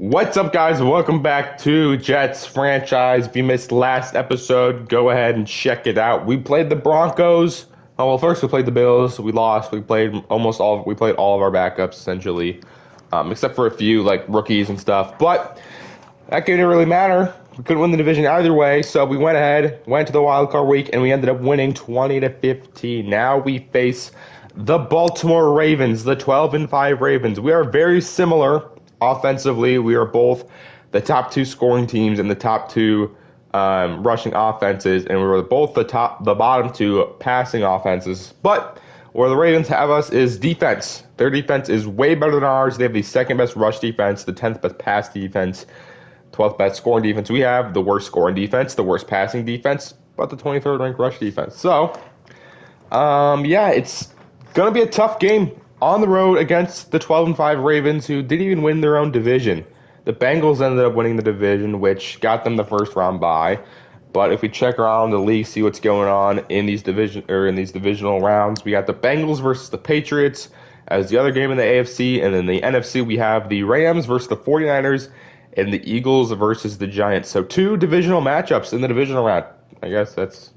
What's up, guys? Welcome back to Jets franchise. If you missed last episode, go ahead and check it out. We played the Broncos. Oh, well, first we played the Bills. We lost. We played We played all of our backups essentially, except for a few like rookies and stuff. But that didn't really matter. We couldn't win the division either way, so we went ahead, went to the wild card week, and we ended up winning 20-15. Now we face the Baltimore Ravens, the 12-5 Ravens. We are very similar offensively. We are both the top two scoring teams and the top two rushing offenses, and we were both the bottom two passing offenses. But where the Ravens have us is defense. Their defense is way better than ours. They have the second best rush defense, the 10th best pass defense, 12th best scoring defense. We have the worst scoring defense, the worst passing defense, but the 23rd ranked rush defense. So, yeah, it's gonna be a tough game on the road against the 12-5 Ravens, who didn't even win their own division. The Bengals ended up winning the division, which got them the first round bye. But if we check around the league, see what's going on in these divisional rounds, we got the Bengals versus the Patriots as the other game in the AFC, and in the NFC we have the Rams versus the 49ers and the Eagles versus the Giants. So two divisional matchups in the divisional round. I guess that's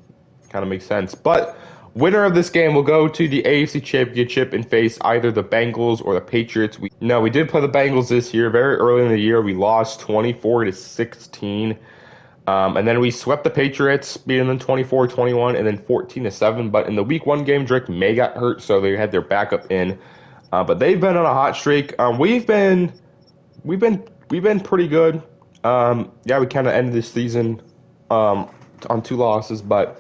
kind of makes sense. But winner of this game will go to the AFC Championship and face either the Bengals or the Patriots. We did play the Bengals this year. Very early in the year, we lost 24-16. And then we swept the Patriots, beating them 24-21 and then 14-7. But in the Week 1 game, Drake May got hurt, so they had their backup in. But they've been on a hot streak. We've been pretty good. Yeah, we kind of ended this season on 2 losses, but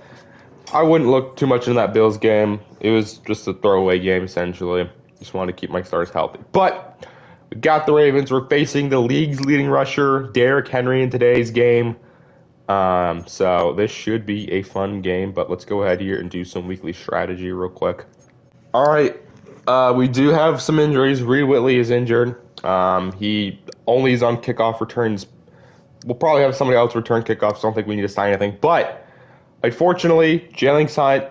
I wouldn't look too much into that Bills game. It was just a throwaway game, essentially. Just wanted to keep my starters healthy. But we got the Ravens. We're facing the league's leading rusher, Derrick Henry, in today's game. So this should be a fun game. But let's go ahead here and do some weekly strategy real quick. All right. We do have some injuries. Reed Whitley is injured. He only is on kickoff returns. We'll probably have somebody else return kickoffs. Don't think we need to sign anything. But unfortunately, Jalen Hunt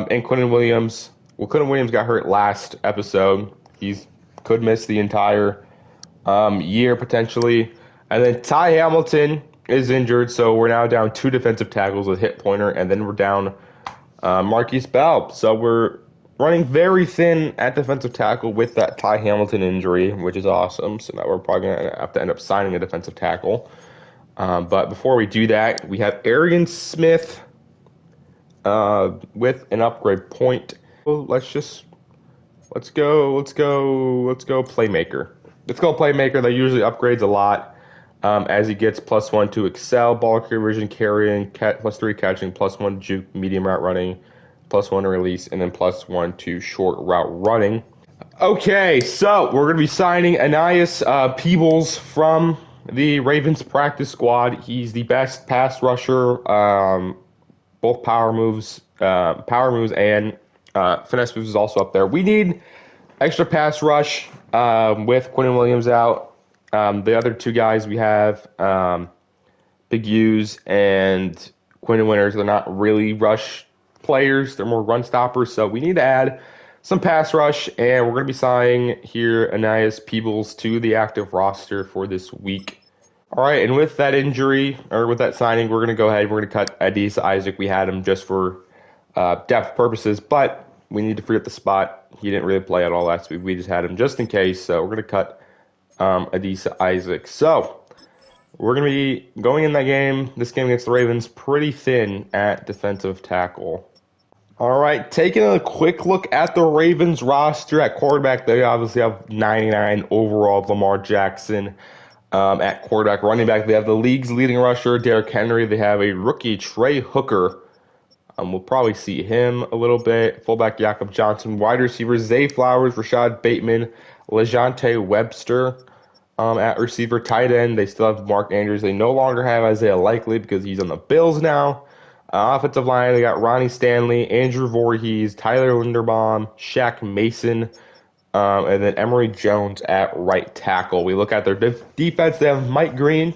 and Quentin Williams. Well, Quentin Williams got hurt last episode. He could miss the entire year potentially. And then Ty Hamilton is injured, so we're now down 2 defensive tackles with hit pointer, and then we're down Marquise Bell. So we're running very thin at defensive tackle with that Ty Hamilton injury, which is awesome. So now we're probably going to have to end up signing a defensive tackle. But before we do that, we have Arian Smith with an upgrade point. Well, let's go playmaker. Let's go playmaker. That usually upgrades a lot as he gets +1 to excel, ball conversion, carrying, +3 catching, +1 juke, medium route running, +1 to release, and then +1 to short route running. Okay, so we're going to be signing Anais Peebles from the Ravens practice squad. He's the best pass rusher, both power moves and finesse moves is also up there. We need extra pass rush with Quentin Williams out. The other 2 guys we have, Big U's and Quentin Winters, they're not really rush players. They're more run stoppers. So we need to add some pass rush, and we're going to be signing here Anais Peebles to the active roster for this week. All right, and with that injury, or with that signing, we're going to go ahead. We're going to cut Adisa Isaac. We had him just for depth purposes, but we need to free up the spot. He didn't really play at all last week. We just had him just in case, so we're going to cut Adisa Isaac. So we're going to be going in that game, this game against the Ravens, pretty thin at defensive tackle. All right, taking a quick look at the Ravens roster at quarterback. They obviously have 99 overall, Lamar Jackson. At quarterback, running back, they have the league's leading rusher, Derrick Henry. They have a rookie, Trey Hooker. We'll probably see him a little bit. Fullback, Jakob Johnson. Wide receivers, Zay Flowers, Rashad Bateman, LeJonte Webster. At receiver, tight end, they still have Mark Andrews. They no longer have Isaiah Likely because he's on the Bills now. Offensive line, they got Ronnie Stanley, Andrew Voorhees, Tyler Linderbaum, Shaq Mason, and then Emory Jones at right tackle. We look at their defense. They have Mike Green,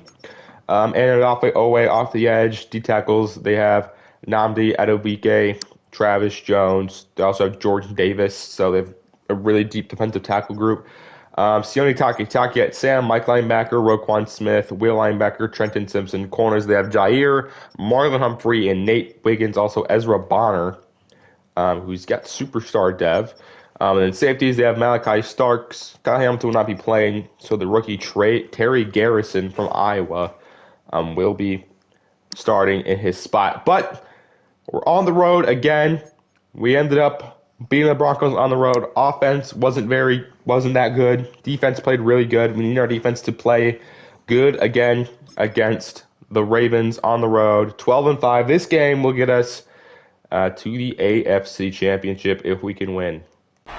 Anadofe Owe off the edge. D tackles, they have Nnamdi Adobike, Travis Jones. They also have Jordan Davis, so they have a really deep defensive tackle group. Sione Takitaki at Sam, Mike linebacker, Roquan Smith, Will linebacker, Trenton Simpson. Corners, they have Jair, Marlon Humphrey, and Nate Wiggins. Also Ezra Bonner, who's got superstar dev. And then safeties, they have Malachi Starks. Kyle Hamilton will not be playing, so the rookie Terry Garrison from Iowa will be starting in his spot. But we're on the road again. We ended up beating the Broncos on the road. Offense wasn't that good. Defense played really good. We need our defense to play good again against the Ravens on the road. 12-5. This game will get us to the AFC Championship if we can win.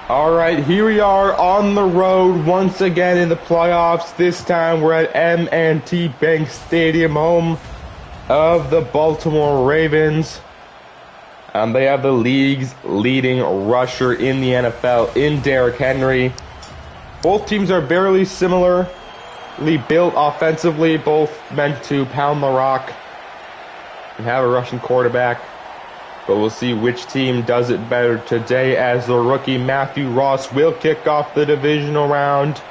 All right, here we are on the road once again in the playoffs. This time we're at M&T Bank Stadium, home of the Baltimore Ravens. They have the league's leading rusher in the NFL in Derrick Henry. Both teams are barely similarly built offensively, both meant to pound the rock and have a rushing quarterback. But we'll see which team does it better today, as the rookie Matthew Ross will kick off the divisional round.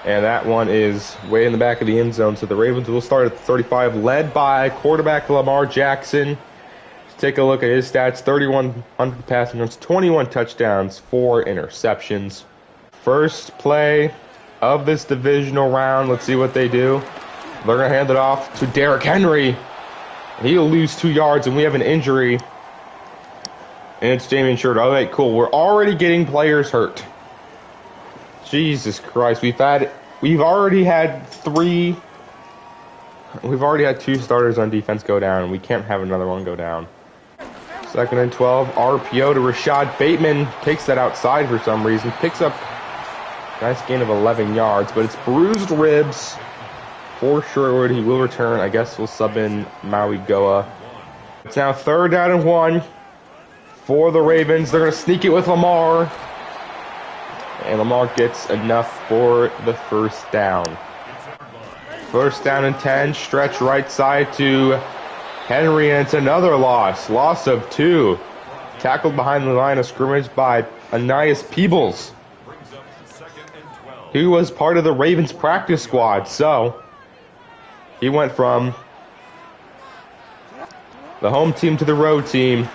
And that one is way in the back of the end zone. So the Ravens will start at 35, led by quarterback Lamar Jackson. Let's take a look at his stats. 3,100 passing yards, 21 touchdowns, 4 interceptions. First play of this divisional round. Let's see what they do. They're going to hand it off to Derrick Henry. He'll lose 2 yards, and we have an injury. And it's Damian Short. All right, cool. We're already getting players hurt. Jesus Christ. We've already had 2 starters on defense go down, and we can't have another one go down. 2nd and 12. RPO to Rashad Bateman. Takes that outside for some reason. Picks up a nice gain of 11 yards, but it's bruised ribs. For Sherwood, he will return. I guess we'll sub in Maui Goa. It's now 3rd down and 1 for the Ravens. They're going to sneak it with Lamar. And Lamar gets enough for the first down. 1st down and 10. Stretch right side to Henry, and it's another loss. Loss of 2. Tackled behind the line of scrimmage by Anais Peebles, who was part of the Ravens practice squad. So he went from the home team to the road team,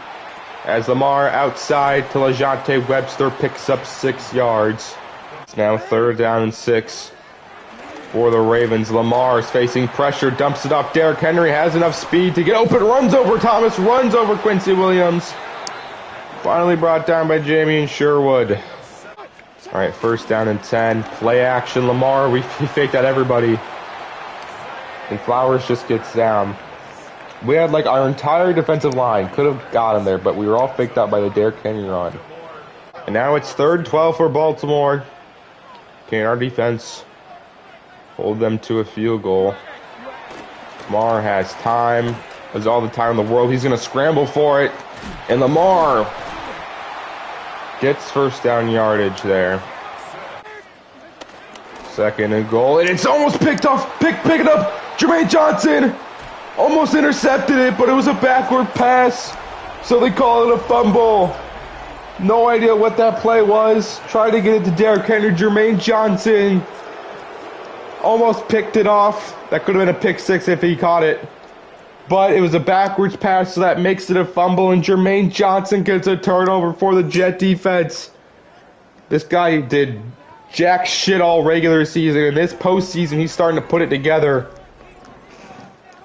as Lamar outside to LaJohntay Webster picks up 6 yards. It's now 3rd down and 6 for the Ravens. Lamar is facing pressure, dumps it off. Derrick Henry has enough speed to get open, runs over Thomas, runs over Quincy Williams. Finally brought down by Jamie Sherwood. All right, 1st down and 10. Play action, Lamar. He faked out everybody. And Flowers just gets down. We had like our entire defensive line could have got him there, but we were all faked out by the Derrick Henry run. And now it's 3rd and 12 for Baltimore. Can our defense hold them to a field goal? Lamar has time. Has all the time in the world. He's going to scramble for it. And Lamar gets 1st down yardage there. 2nd and goal. And it's almost picked off. Pick it up. Jermaine Johnson almost intercepted it, but it was a backward pass, so they call it a fumble. No idea what that play was. Tried to get it to Derrick Henry. Jermaine Johnson almost picked it off. That could have been a pick 6 if he caught it. But it was a backwards pass, so that makes it a fumble, and Jermaine Johnson gets a turnover for the Jet defense. This guy did jack shit all regular season, and this postseason he's starting to put it together.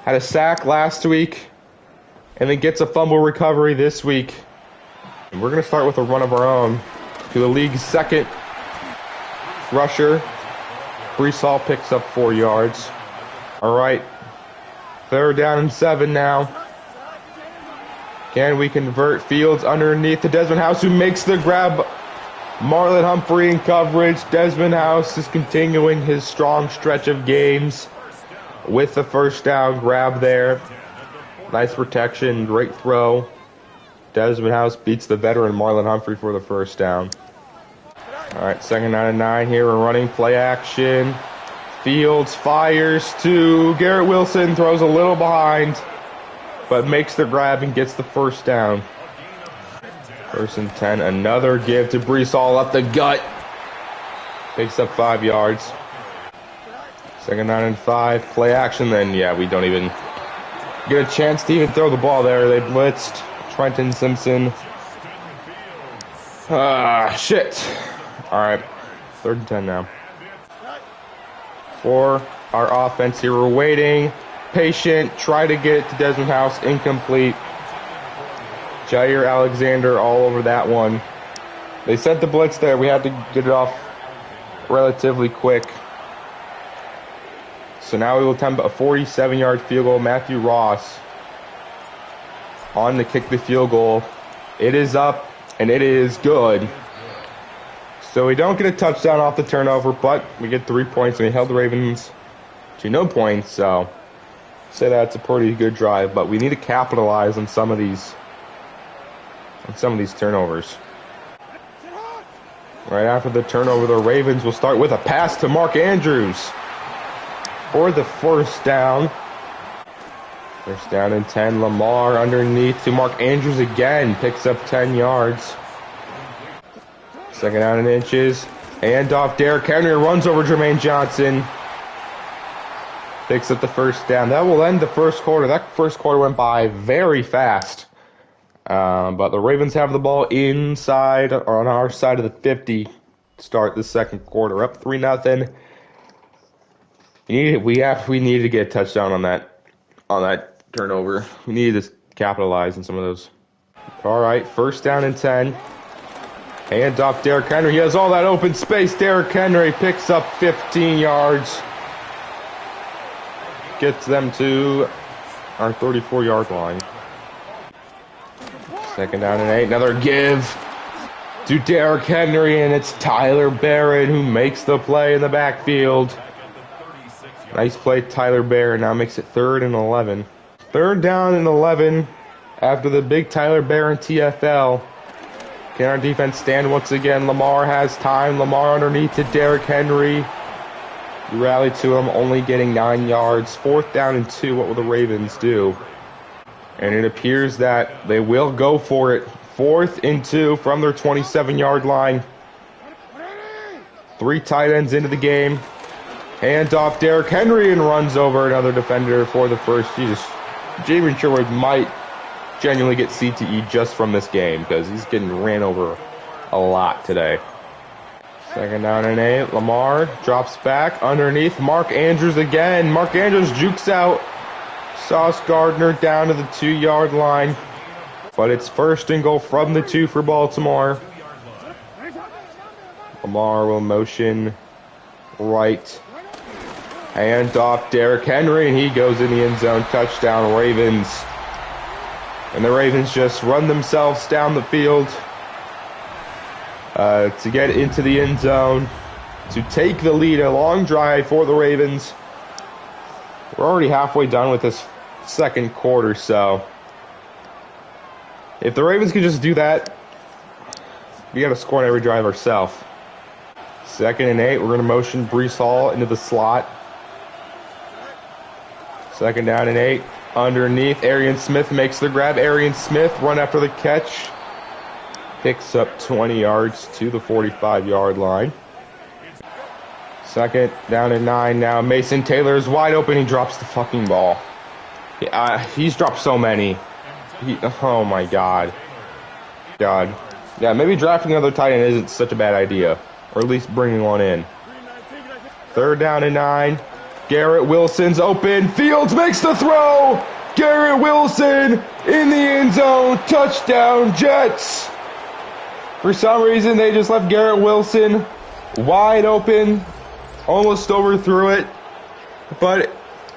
Had a sack last week, and then gets a fumble recovery this week. And we're going to start with a run of our own to the league's 2nd rusher. Brees Hall picks up 4 yards. All right, 3rd down and 7 now. Can we convert? Fields underneath to Desmond House, who makes the grab. Marlon Humphrey in coverage. Desmond House is continuing his strong stretch of games with the 1st down grab there. Nice protection, great throw. Desmond House beats the veteran Marlon Humphrey for the 1st down. All right, 2nd down and 9 here. We're running play action. Fields fires to Garrett Wilson, throws a little behind, but makes the grab and gets the 1st down. 1st and 10, another give to Brees Hall up the gut. Picks up 5 yards. Second down and 5. Play action. Then, yeah, we don't even get a chance to even throw the ball there. They blitzed. Trenton Simpson. Shit. All right. 3rd and 10 now. For our offense here, we're waiting. Patient. Try to get it to Desmond House. Incomplete. Jair Alexander all over that one. They sent the blitz there. We had to get it off relatively quick. So now we will attempt a 47-yard field goal. Matthew Ross on to kick the field goal. It is up, and it is good. So we don't get a touchdown off the turnover, but we get 3 points, and we held the Ravens to no points. So I'd say that's a pretty good drive, but we need to capitalize on some of these turnovers. Right after the turnover, the Ravens will start with a pass to Mark Andrews for the first down. First down and 10. Lamar underneath to Mark Andrews again. Picks up 10 yards. Second down and inches. Hand off. Derrick Henry runs over Jermaine Johnson. Picks up the first down. That will end the first quarter. That first quarter went by very fast. But the Ravens have the ball inside or on our side of the 50 to start the second quarter. Up 3-0. We needed to get a touchdown on that turnover. We needed to capitalize on some of those. All right, first down and 10. Hand off Derrick Henry. He has all that open space. Derrick Henry picks up 15 yards. Gets them to our 34-yard line. Second down and 8. Another give to Derrick Henry, and it's Tyler Barrett who makes the play in the backfield. Nice play, Tyler Barrett. Now makes it 3rd and 11. 3rd down and 11 after the big Tyler Barrett TFL. Can our defense stand once again? Lamar has time. Lamar underneath to Derrick Henry. We rally to him, only getting 9 yards. 4th down and 2. What will the Ravens do? And it appears that they will go for it. 4th and 2 from their 27-yard line. 3 tight ends into the game. Hand off Derrick Henry and runs over another defender for the first. Jesus, Javen Sherwood might genuinely get CTE just from this game because he's getting ran over a lot today. Second down and 8. Lamar drops back underneath. Mark Andrews again. Mark Andrews jukes out Sauce Gardner down to the 2-yard line. But it's 1st and goal from the 2 for Baltimore. Lamar will motion right. Hand off Derrick Henry, and he goes in the end zone. Touchdown, Ravens. And the Ravens just run themselves down the field to get into the end zone, to take the lead. A long drive for the Ravens. We're already halfway done with this second quarter, so if the Ravens could just do that, we got to score on every drive ourselves. 2nd and 8, we're going to motion Breece Hall into the slot. 2nd down and 8. Underneath, Arian Smith makes the grab. Arian Smith run after the catch. Picks up 20 yards to the 45-yard line. 2nd down and 9 now. Mason Taylor is wide open. He drops the fucking ball. He's dropped so many. Oh my God. Yeah, maybe drafting another tight end isn't such a bad idea. Or at least bringing one in. 3rd down and 9. Garrett Wilson's open. Fields makes the throw. Garrett Wilson in the end zone. Touchdown, Jets. For some reason, they just left Garrett Wilson wide open. Almost overthrew it. But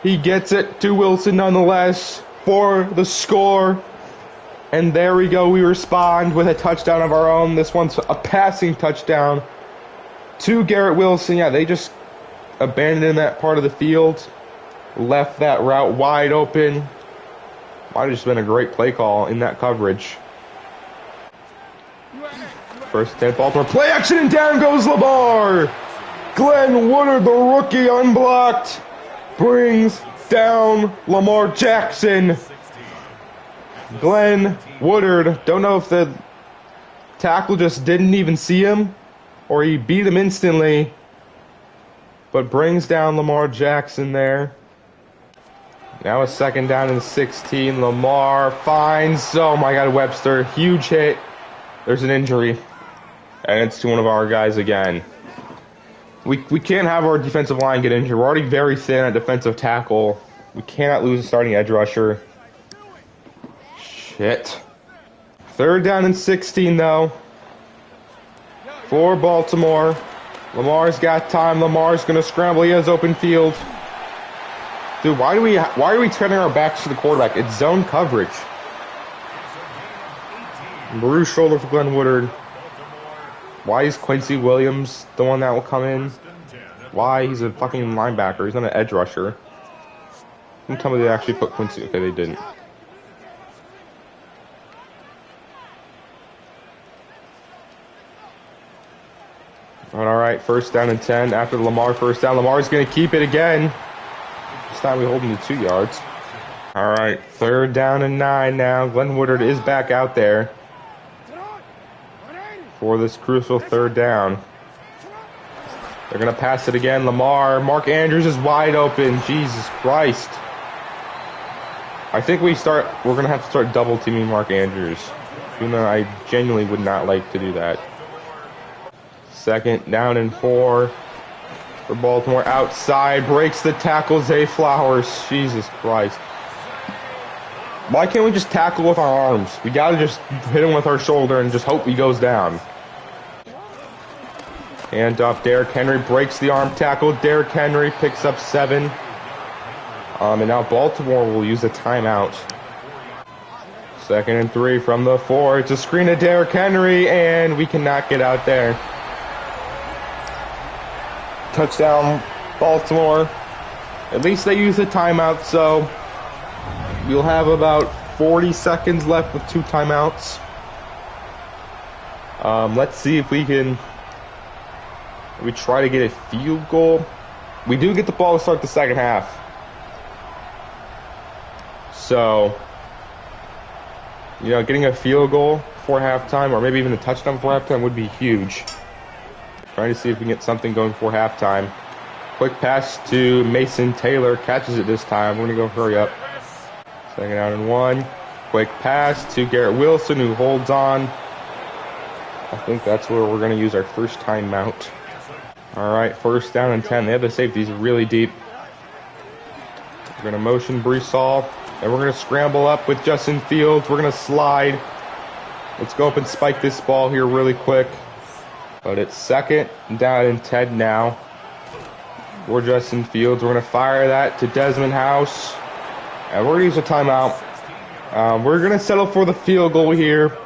he gets it to Wilson nonetheless for the score. And there we go. We respond with a touchdown of our own. This one's a passing touchdown to Garrett Wilson. Yeah, they just abandoned that part of the field. Left that route wide open. Might have just been a great play call in that coverage. 1st and 10, Baltimore. Play action, and down goes Lamar. Glenn Woodard, the rookie, unblocked, brings down Lamar Jackson. Glenn Woodard, don't know if the tackle just didn't even see him or he beat him instantly, but brings down Lamar Jackson there. Now a second down and 16. Lamar finds, oh my God, Webster. Huge hit. There's an injury. And it's to one of our guys again. We can't have our defensive line get injured. We're already very thin at defensive tackle. We cannot lose a starting edge rusher. Shit. Third down and 16, though. For Baltimore. Lamar's got time. Lamar's going to scramble. He has open field. Dude, why are we turning our backs to the quarterback? It's zone coverage. Bruce shoulder for Glenn Woodard. Why is Quincy Williams the one that will come in? Why? He's a fucking linebacker. He's not an edge rusher. Don't tell me they actually put Quincy. Okay, they didn't. Alright, first down and 10. After the Lamar first down, Lamar's going to keep it again. This time we hold him to 2 yards. Alright, third down and 9 now. Glenn Woodard is back out there for this crucial third down. They're going to pass it again. Lamar. Mark Andrews is wide open. Jesus Christ. I think we're going to have to start double teaming Mark Andrews. Even though I genuinely would not like to do that. Second down and 4 for Baltimore. Outside, breaks the tackle. Zay Flowers. Jesus Christ. Why can't we just tackle with our arms? We gotta just hit him with our shoulder and just hope he goes down. Hand off. Derrick Henry breaks the arm tackle. Derrick Henry picks up 7. And now Baltimore will use a timeout. Second and 3 from the 4. It's a screen to Derrick Henry, and we cannot get out there. Touchdown, Baltimore. At least they use a timeout, so we'll have about 40 seconds left with 2 timeouts. Let's see if we can try to get a field goal. We do get the ball to start the second half. So, getting a field goal before halftime, or maybe even a touchdown before halftime would be huge. Trying to see if we can get something going before halftime. Quick pass to Mason Taylor. Catches it this time. We're going to go hurry up. Second down and 1. Quick pass to Garrett Wilson, who holds on. I think that's where we're going to use our first timeout. All right, first down and 10. They have the safeties really deep. We're going to motion Breece Hall. And we're going to scramble up with Justin Fields. We're going to slide. Let's go up and spike this ball here really quick. But it's second down and 10 now for Justin Fields. We're going to fire that to Desmond House. And we're going to use a timeout. We're going to settle for the field goal here.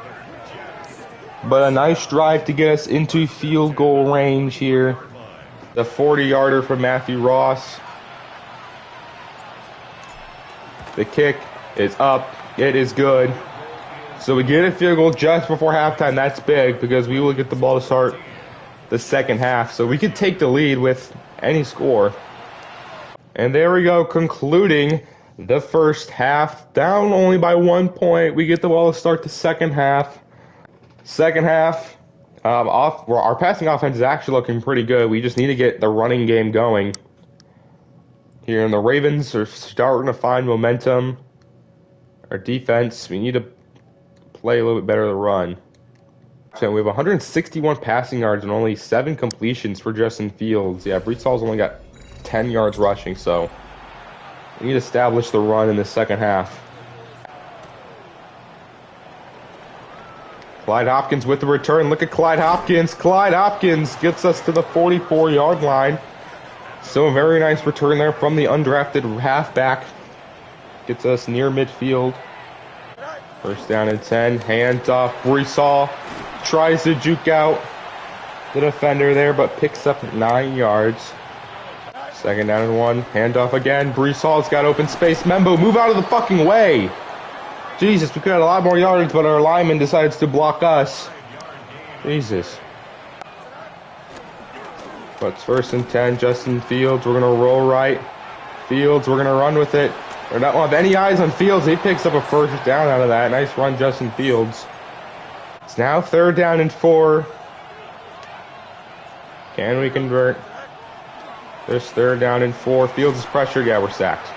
But a nice drive to get us into field goal range here. The 40-yarder from Matthew Ross. The kick is up. It is good. So we get a field goal just before halftime. That's big because we will get the ball to start the second half. So we could take the lead with any score. And there we go, concluding the first half. Down only by 1 point. We get the ball to start the second half. Second half, our passing offense is actually looking pretty good. We just need to get the running game going. Here, and the Ravens are starting to find momentum. Our defense, we need to play a little bit better the run. So we have 161 passing yards and only 7 completions for Justin Fields. Yeah, Breece Hall's only got 10 yards rushing, so we need to establish the run in the second half. Clyde Hopkins with the return. Look at Clyde Hopkins. Clyde Hopkins gets us to the 44-yard line. So a very nice return there from the undrafted halfback. Gets us near midfield. First down and 10. Hands off. Breece Hall tries to juke out the defender there, but picks up 9 yards. Second down and 1. Handoff again. Breece Hall's got open space. Membo, move out of the fucking way. Jesus, we could have a lot more yards, but our lineman decides to block us. Jesus. But it's first and 10. Justin Fields. We're going to roll right. Fields, we're going to run with it. We don't have any eyes on Fields. He picks up a first down out of that. Nice run, Justin Fields. It's now third down and 4. Can we convert? There's third down and 4. Fields is pressured. Yeah, we're sacked.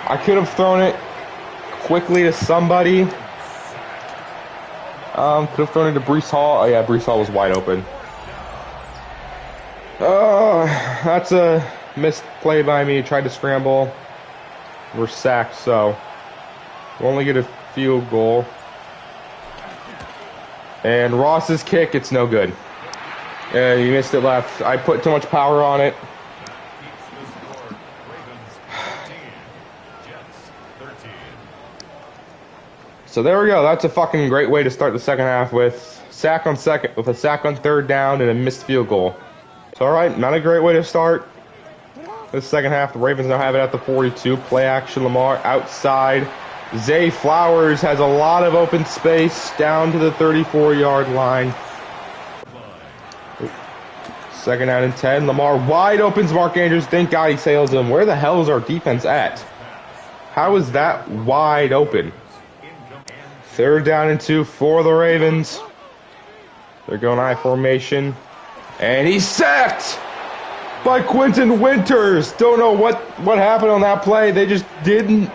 I could have thrown it quickly to somebody. Could have thrown it to Breece Hall. Oh, yeah, Breece Hall was wide open. That's a missed play by me. Tried to scramble. We're sacked, so we'll only get a field goal. And Ross's kick, it's no good. Yeah, you missed it left. I put too much power on it. So there we go. That's a fucking great way to start the second half with a sack on third down and a missed field goal. So all right, not a great way to start the second half. The Ravens now have it at the 42. Play action, Lamar outside. Zay Flowers has a lot of open space down to the 34-yard line. Second down and 10. Lamar wide opens Mark Andrews. Thank God he sails him. Where the hell is our defense at? How is that wide open? Third down and 2 for the Ravens. They're going I formation. And he's sacked by Quentin Winters. Don't know what happened on that play. They just didn't.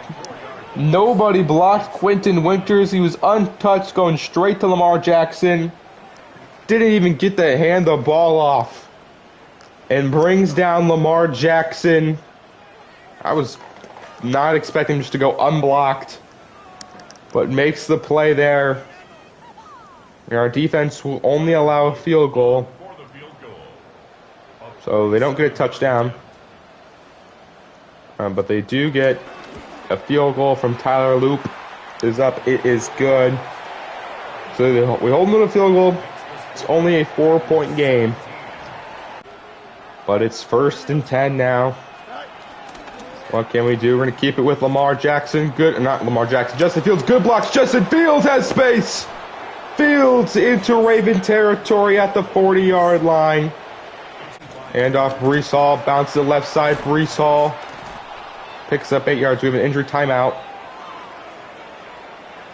Nobody blocked Quentin Winters. He was untouched, going straight to Lamar Jackson. Didn't even get to hand the ball off. And brings down Lamar Jackson. I was not expecting him just to go unblocked. But makes the play there. And our defense will only allow a field goal. So they don't get a touchdown. But they do get a field goal from Tyler Loop. Is up. It is good. So we hold them to a field goal. It's only a 4-point game. But it's 1st and 10 now. What can we do? We're going to keep it with Lamar Jackson. Good. Not Lamar Jackson. Justin Fields. Good blocks. Justin Fields has space. Fields into Raven territory at the 40-yard line. And off Breece Hall. Bounce to the left side. Breece Hall picks up 8 yards. We have an injury timeout.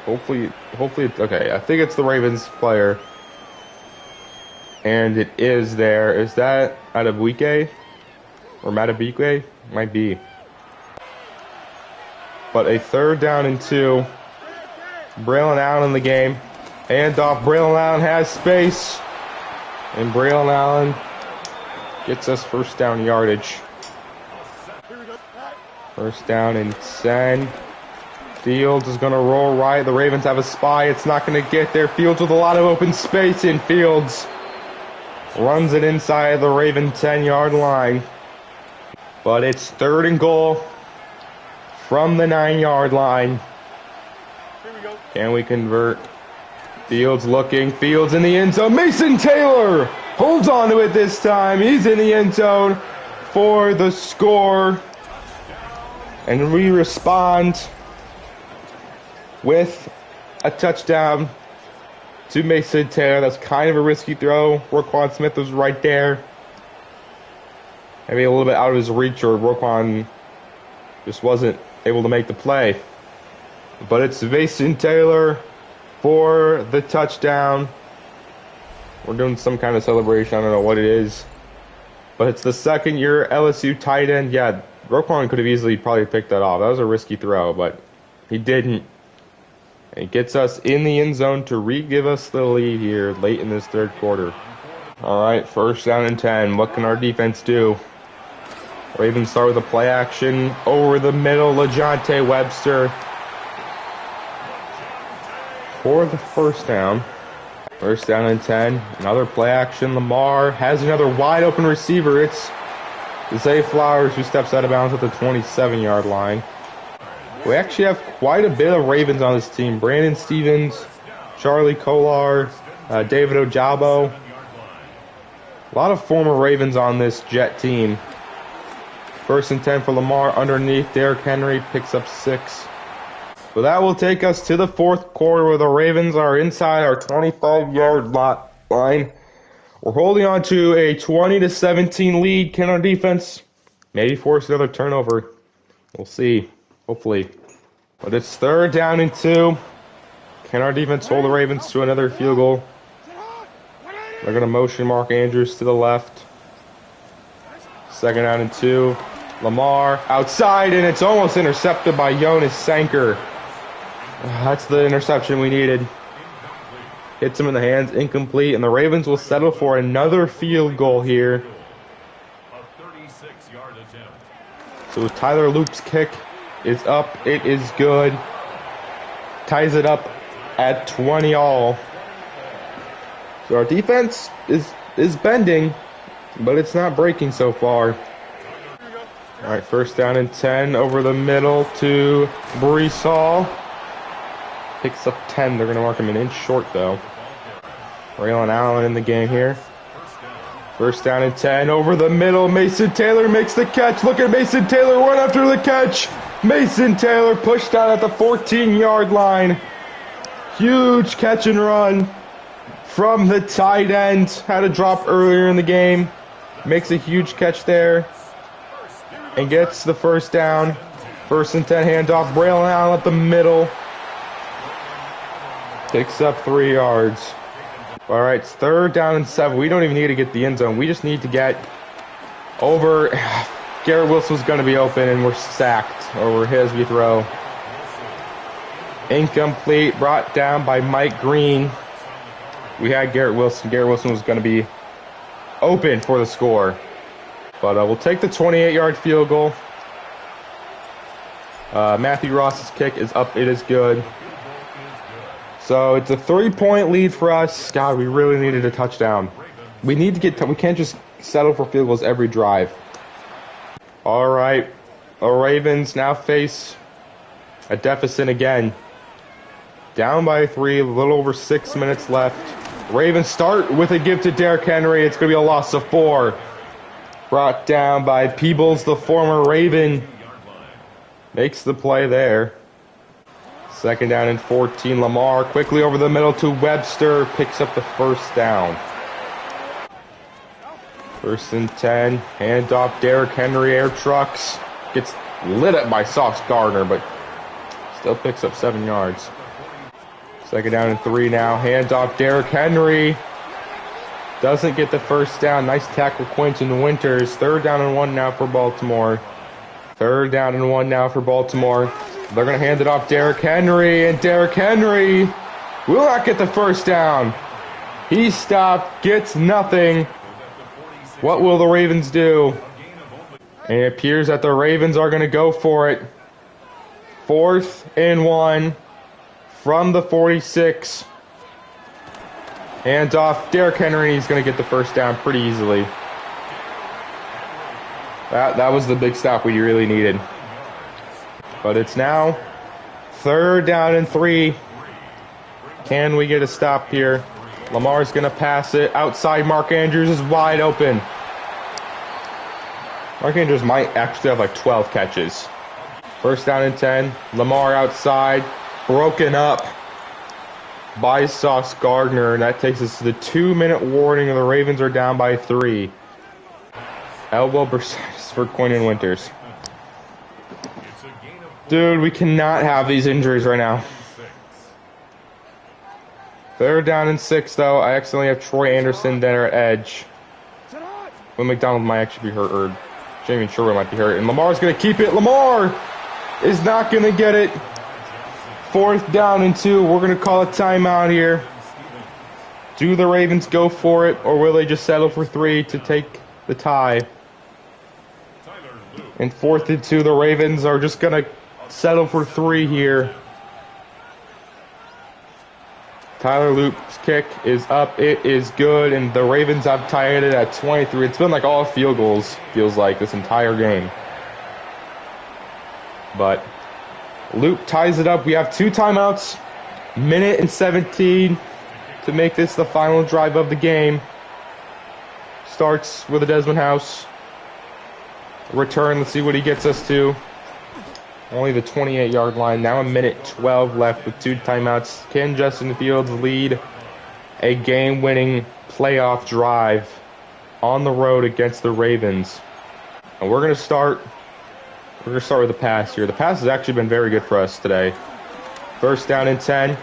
Hopefully it's okay. I think it's the Ravens player. And it is there. Is that Adebwike? Or Matabike? Might be. But a third down and 2. Braylon Allen in the game. And off. Braylon Allen has space. And Braylon Allen gets us first down yardage. First down and 10. Fields is going to roll right. The Ravens have a spy. It's not going to get there. Fields with a lot of open space in. Fields runs it inside the Raven 10-yard line. But it's 3rd and goal from the 9-yard line. Can we convert? Fields looking. Fields in the end zone. Mason Taylor holds on to it this time. He's in the end zone for the score. And we respond with a touchdown to Mason Taylor. That's kind of a risky throw. Roquan Smith was right there. Maybe a little bit out of his reach, or Roquan just wasn't able to make the play. But it's Mason Taylor for the touchdown. We're doing some kind of celebration. I don't know what it is. But it's the second-year LSU tight end. Yeah, Roquan could have easily probably picked that off. That was a risky throw, but he didn't. And it gets us in the end zone to give us the lead here late in this third quarter. All right, first down and 10. What can our defense do? Ravens start with a play action over the middle. LaJohntay Webster for the first down. First down and 10. Another play action. Lamar has another wide open receiver. It's Zay Flowers who steps out of bounds at the 27-yard line. We actually have quite a bit of Ravens on this team. Brandon Stevens, Charlie Kolar, David Ojabo. A lot of former Ravens on this Jet team. First and 10 for Lamar underneath. Derrick Henry picks up 6. So that will take us to the fourth quarter where the Ravens are inside our 25-yard line. We're holding on to a 20-17 lead. Can our defense maybe force another turnover? We'll see. Hopefully. But it's third down and 2. Can our defense hold the Ravens to another field goal? They're going to motion Mark Andrews to the left. Second down and 2. Lamar outside, and it's almost intercepted by Jonas Sanker. That's the interception we needed. Hits him in the hands, incomplete, and the Ravens will settle for another field goal here. So Tyler Loop's kick is up. It is good. Ties it up at 20 all. So our defense is bending, but it's not breaking so far. All right, first down and 10 over the middle to Brees Hall. Picks up 10. They're going to mark him an inch short, though. Braylon Allen in the game here. First down and 10 over the middle. Mason Taylor makes the catch. Look at Mason Taylor run after the catch. Mason Taylor pushed out at the 14-yard line. Huge catch and run from the tight end. Had a drop earlier in the game. Makes a huge catch there. And gets the first down. First and 10 handoff. Braylon Allen up the middle. Picks up 3 yards. All right, it's third down and 7. We don't even need to get the end zone. We just need to get over. Garrett Wilson's going to be open, and we're sacked. Or we're his, we throw. Incomplete, brought down by Mike Green. We had Garrett Wilson. Garrett Wilson was going to be open for the score. But we'll take the 28-yard field goal. Matthew Ross's kick is up. It is good. So it's a 3-point lead for us. God, we really needed a touchdown. We need to get. We can't just settle for field goals every drive. All right, the Ravens now face a deficit again. Down by 3, a little over 6 minutes left. Ravens start with a give to Derrick Henry. It's going to be a loss of 4. Brought down by Peebles, the former Raven. Makes the play there. Second down and 14. Lamar quickly over the middle to Webster. Picks up the first down. First and 10. Handoff. Derrick Henry air trucks. Gets lit up by Sauce Gardner, but still picks up 7 yards. Second down and 3 now. Handoff. Derrick Henry. Doesn't get the first down. Nice tackle, Quentin Winters. Third down and 1 now for Baltimore. Third down and 1 now for Baltimore. They're going to hand it off Derrick Henry, and Derrick Henry will not get the first down. He stopped, gets nothing. What will the Ravens do? And it appears that the Ravens are going to go for it. 4th and 1 from the 46. Hands off Derrick Henry. He's going to get the first down pretty easily. That was the big stop we really needed. But it's now 3rd down and 3. Can we get a stop here? Lamar's going to pass it. Outside, Mark Andrews is wide open. Mark Andrews might actually have like 12 catches. First down and 10. Lamar outside. Broken up by Sauce Gardner. And that takes us to the 2-minute warning. And the Ravens are down by 3. Elbow bursitis for Quentin Winters. Dude, we cannot have these injuries right now. 3rd down and 6, though. I accidentally have Troy Anderson there at edge. Will McDonald might actually be hurt, or Jamie Sherwood might be hurt. And Lamar's going to keep it. Lamar is not going to get it. 4th down and 2. We're going to call a timeout here. Do the Ravens go for it, or will they just settle for 3 to take the tie? And 4th and 2, the Ravens are just going to settle for 3 here. Tyler Loop's kick is up. It is good, and the Ravens have tied it at 23. It's been like all field goals, feels like, this entire game. But Loop ties it up. We have 2 timeouts. Minute and 17 to make this the final drive of the game. Starts with a Desmond House. Return, let's see what he gets us to. Only the 28-yard line. Now a minute 12 left with 2 timeouts. Can Justin Fields lead a game-winning playoff drive on the road against the Ravens? And we're gonna start with the pass here. The pass has actually been very good for us today. First down and 10.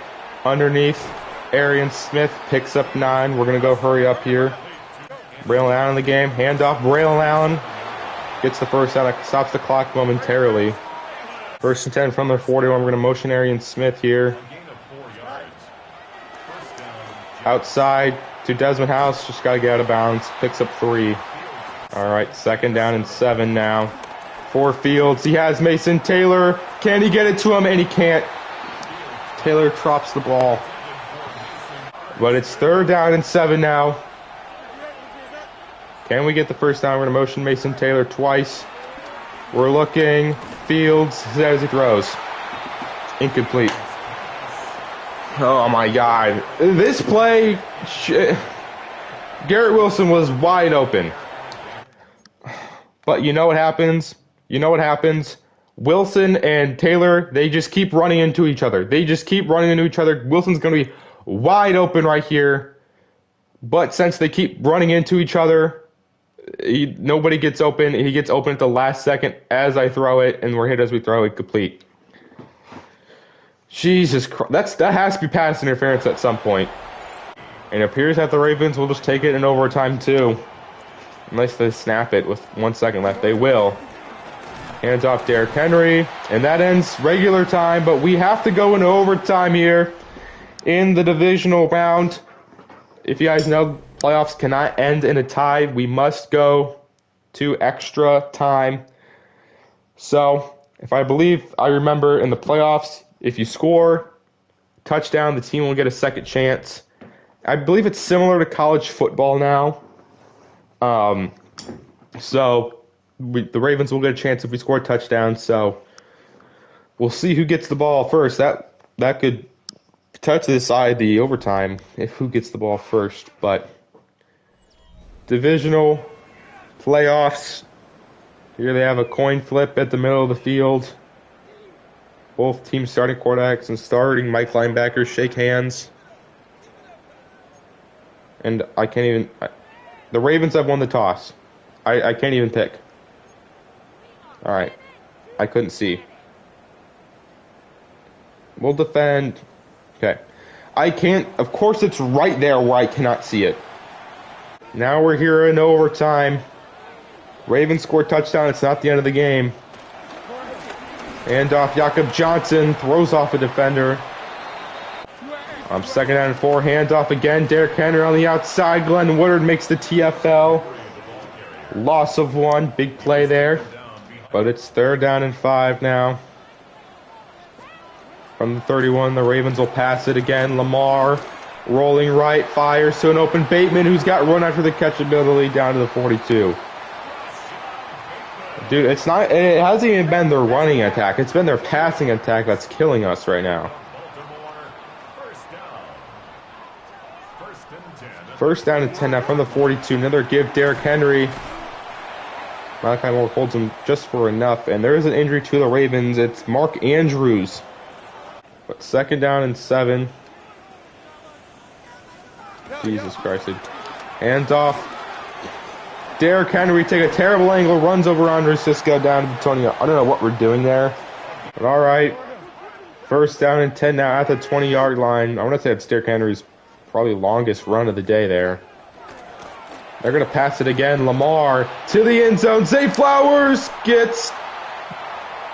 Underneath. Arian Smith picks up 9. We're gonna go hurry up here. Braylon Allen in the game. Handoff. Braylon Allen Gets the first down. Stops the clock momentarily. First and 10 from their 41. We're going to motion Arian Smith here. Outside to Desmond House. Just got to get out of bounds. Picks up 3. All right, second down and 7 now. 4 Fields. He has Mason Taylor. Can he get it to him? And he can't. Taylor drops the ball. But it's third down and 7 now. Can we get the first down? We're going to motion Mason Taylor twice. We're looking. Fields as he throws. Incomplete. Oh my God. This play, Garrett Wilson was wide open. But you know what happens? You know what happens? Wilson and Taylor, they just keep running into each other. Wilson's going to be wide open right here. But since they keep running into each other, nobody gets open. He gets open at the last second as I throw it, and we're hit as we throw it complete. Jesus Christ. That has to be pass interference at some point. And it appears that the Ravens will just take it in overtime too. Unless they snap it with 1 second left. They will. Hands off Derrick Henry. And that ends regular time, but we have to go into overtime here in the divisional round. If you guys know, playoffs cannot end in a tie. We must go to extra time. So, if I remember in the playoffs, if you score touchdown, the team will get a second chance. I believe it's similar to college football now. So the Ravens will get a chance if we score a touchdown. So we'll see who gets the ball first. That could touch decide the overtime if who gets the ball first. But divisional playoffs. Here they have a coin flip at the middle of the field. Both teams starting quarterbacks and starting Mike linebackers shake hands. And I can't even... the Ravens have won the toss. I can't even pick. Alright. I couldn't see. We'll defend. Okay. I can't... Of course it's right there where I cannot see it. Now we're here in overtime. Ravens score touchdown. It's not the end of the game. And off Jakob Johnson. Throws off a defender. Second down and 4. Hands off again. Derrick Henry on the outside. Glenn Woodard makes the TFL. Loss of 1. Big play there. But it's third down and 5 now. From the 31, the Ravens will pass it again. Lamar rolling right. Fires to an open Bateman, who's got run after the catch ability down to the 42. Dude, it hasn't even been their running attack. It's been their passing attack that's killing us right now. First down and 10 now from the 42. Another give. Derrick Henry. Malachi Moore holds him just for enough. And there is an injury to the Ravens. It's Mark Andrews. But second down and 7. Jesus Christ. Hands off. Derrick Henry take a terrible angle. Runs over Andre Cisco down to Antonio. I don't know what we're doing there. But all right. First down and 10 now at the 20-yard line. I want to say it's Derrick Henry's probably longest run of the day there. They're going to pass it again. Lamar to the end zone. Zay Flowers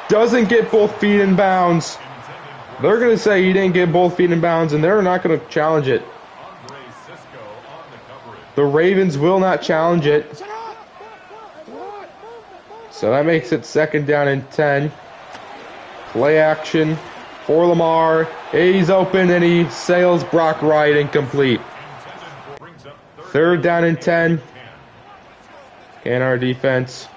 doesn't get both feet in bounds. They're going to say he didn't get both feet in bounds, and they're not going to challenge it. The Ravens will not challenge it. So that makes it second down and 10. Play action for Lamar. He's open and he sails Brock Wright incomplete. Third down and 10. Can our defense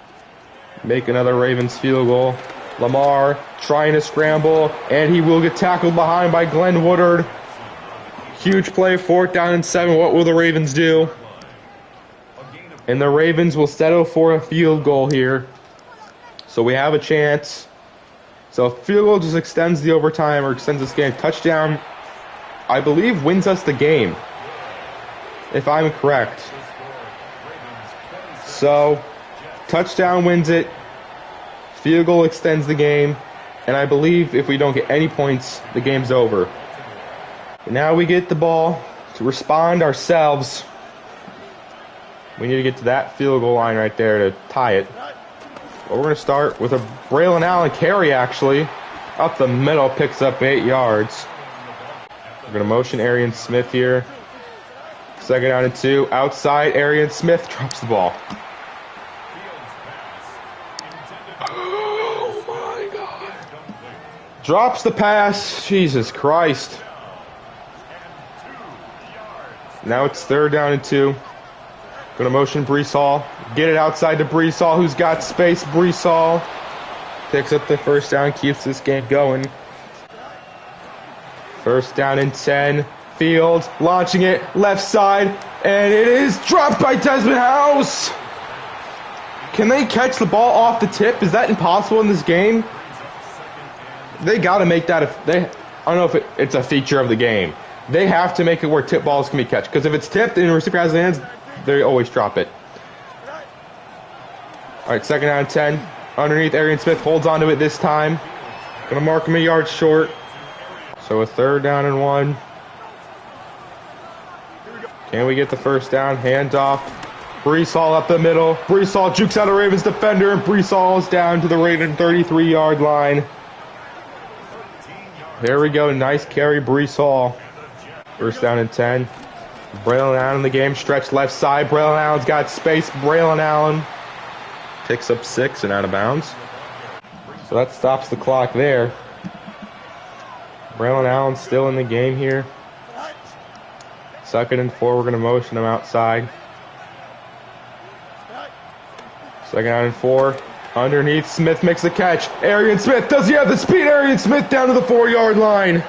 make another Ravens field goal? Lamar trying to scramble, and he will get tackled behind by Glenn Woodard. Huge play, fourth down and 7. What will the Ravens do? And the Ravens will settle for a field goal here. So we have a chance. So field goal just extends the overtime or extends this game. Touchdown, I believe, wins us the game, if I'm correct. So touchdown wins it. Field goal extends the game. And I believe if we don't get any points, the game's over. But now we get the ball to respond ourselves. We need to get to that field goal line right there to tie it. But we're going to start with a Braylon Allen carry, actually. Up the middle, picks up 8 yards. We're going to motion Arian Smith here. 2nd down and 2. Outside, Arian Smith drops the ball. Oh my God. Drops the pass. Jesus Christ. Now it's 3rd down and 2. Going to motion Breece Hall. Get it outside to Breece Hall, who's got space. Breece Hall picks up the 1st down, keeps this game going. 1st down and 10. Fields launching it left side, and it is dropped by Desmond House. Can they catch the ball off the tip? Is that impossible in this game? They got to make that. I don't know if it's a feature of the game. They have to make it where tip balls can be catched, because if it's tipped and the receiver has hands, they always drop it. All right, 2nd down and 10. Underneath, Arian Smith holds onto it this time. Gonna mark him a yard short. So a 3rd down and 1. Can we get the 1st down? Handoff. Breece Hall up the middle. Breece Hall jukes out a Ravens defender, and Breece Hall is down to the Raven 33-yard line. There we go. Nice carry, Breece Hall. 1st down and 10. Braylon Allen in the game. Stretch left side. Braylon Allen's got space. Braylon Allen picks up 6 and out of bounds. So that stops the clock there. Braylon Allen still in the game here. 2nd and 4. We're going to motion him outside. 2nd down and 4. Underneath, Smith makes the catch. Arian Smith, does he have the speed? Arian Smith down to the 4-yard line.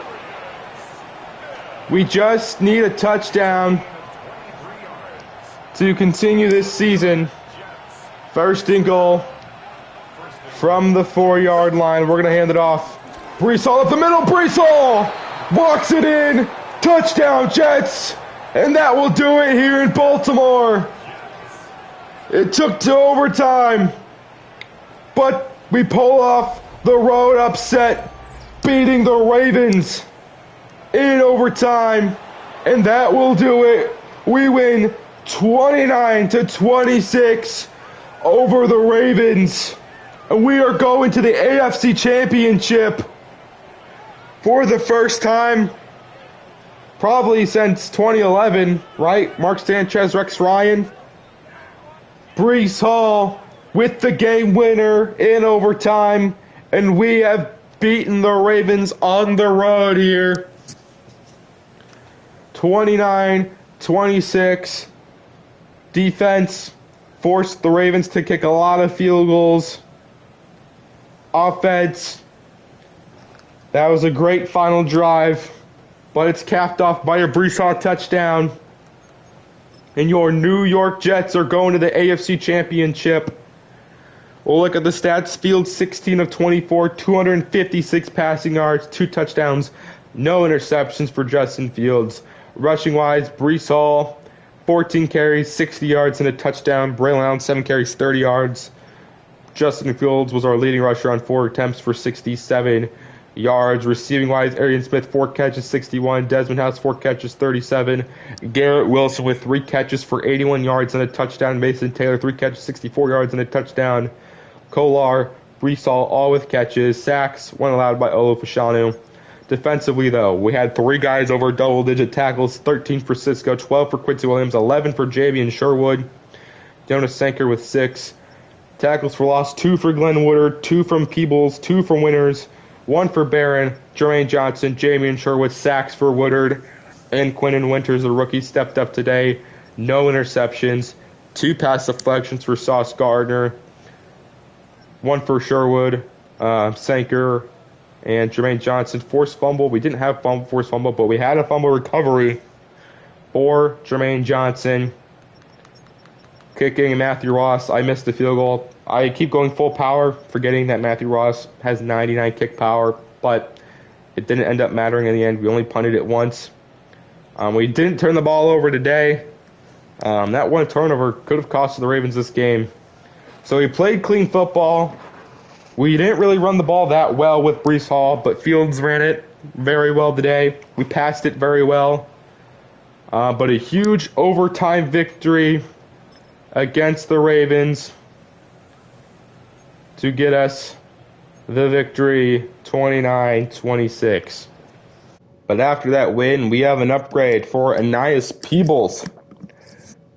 We just need a touchdown to continue this season. 1st and goal from the 4-yard line. We're going to hand it off. Breece Hall up the middle. Breece Hall walks it in. Touchdown, Jets. And that will do it here in Baltimore. It took to overtime, but we pull off the road upset, beating the Ravens in overtime, and that will do it. We win 29-26 over the Ravens, and we are going to the AFC Championship for the first time probably since 2011, right? Mark Sanchez, Rex Ryan, Breece Hall with the game winner in overtime, and we have beaten the Ravens on the road here. 29-26. Defense forced the Ravens to kick a lot of field goals. Offense, that was a great final drive, but it's capped off by a Breece Hall touchdown. And your New York Jets are going to the AFC Championship. We'll look at the stats. Fields 16 of 24, 256 passing yards, 2 touchdowns, no interceptions for Justin Fields. Rushing wise, Breece Hall, 14 carries, 60 yards, and a touchdown. Braylon Allen, 7 carries, 30 yards. Justin Fields was our leading rusher on 4 attempts for 67 yards. Receiving wise, Arian Smith, 4 catches, 61. Desmond House, 4 catches, 37. Garrett Wilson with 3 catches for 81 yards and a touchdown. Mason Taylor, 3 catches, 64 yards and a touchdown. Kolar, Breece Hall, all with catches. Sacks, 1 allowed by Olu Fashanu. Defensively, though, we had 3 guys over double-digit tackles, 13 for Cisco, 12 for Quincy Williams, 11 for Javian Sherwood. Jonas Sanker with 6. Tackles for loss, 2 for Glenn Woodard, 2 from Peebles, 2 from Winters, 1 for Barron, Jermaine Johnson, Javian Sherwood. Sacks for Woodard, and Quinnen Winters, the rookie, stepped up today. No interceptions, 2 pass deflections for Sauce Gardner, 1 for Sherwood, Sanker, and Jermaine Johnson. Forced fumble. We didn't have forced fumble, but we had a fumble recovery for Jermaine Johnson. Kicking Matthew Ross. I missed the field goal. I keep going full power, forgetting that Matthew Ross has 99 kick power, but it didn't end up mattering in the end. We only punted it once. We didn't turn the ball over today. That 1 turnover could have cost the Ravens this game. So we played clean football. We didn't really run the ball that well with Breece Hall, but Fields ran it very well today. We passed it very well. But a huge overtime victory against the Ravens. to get us the victory 29-26. But after that win, we have an upgrade for Anais Peebles,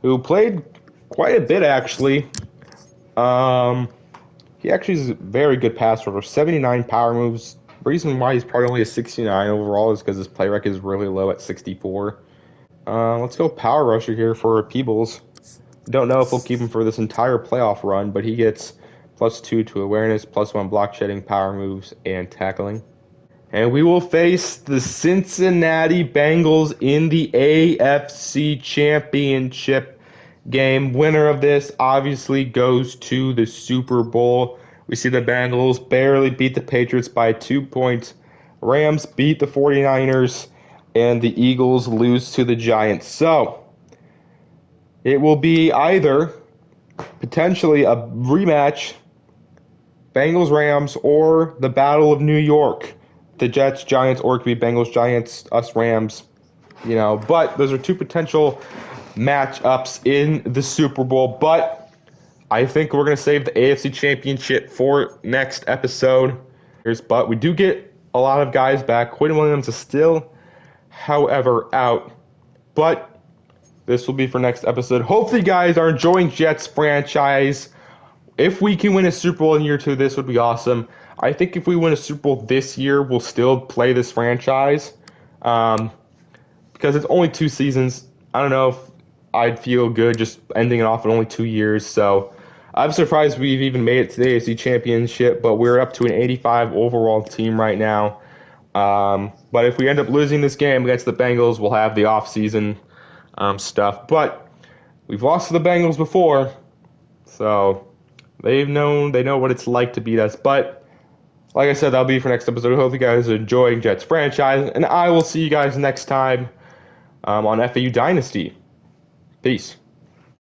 who played quite a bit actually. He actually is a very good passer for 79 power moves. Reason why he's probably only a 69 overall is because his play rec is really low at 64. Let's go power rusher here for Peebles. Don't know if we'll keep him for this entire playoff run, but he gets +2 to awareness, +1 block shedding, power moves, and tackling. And we will face the Cincinnati Bengals in the AFC Championship game. Winner of this obviously goes to the Super Bowl. We see the Bengals barely beat the Patriots by 2 points. Rams beat the 49ers, and the Eagles lose to the Giants. So, it will be either potentially a rematch, Bengals Rams, or the Battle of New York, the Jets Giants, or it could be Bengals Giants, us Rams, But those are two potential matchups in the Super Bowl. But I think we're going to save the AFC Championship for next episode. But we do get a lot of guys back. Quinn Williams is still, however, out. But this will be for next episode. Hopefully, you guys are enjoying Jets franchise. If we can win a Super Bowl in year 2, this would be awesome. I think if we win a Super Bowl this year, we'll still play this franchise. Because it's only 2 seasons. I don't know if I'd feel good just ending it off in only 2 years. So I'm surprised we've even made it to the AFC Championship, but we're up to an 85 overall team right now. But if we end up losing this game against the Bengals, we'll have the offseason stuff. But we've lost to the Bengals before, so they know what it's like to beat us. But like I said, that'll be for next episode. I hope you guys are enjoying Jets franchise, and I will see you guys next time on FAU Dynasty. Peace.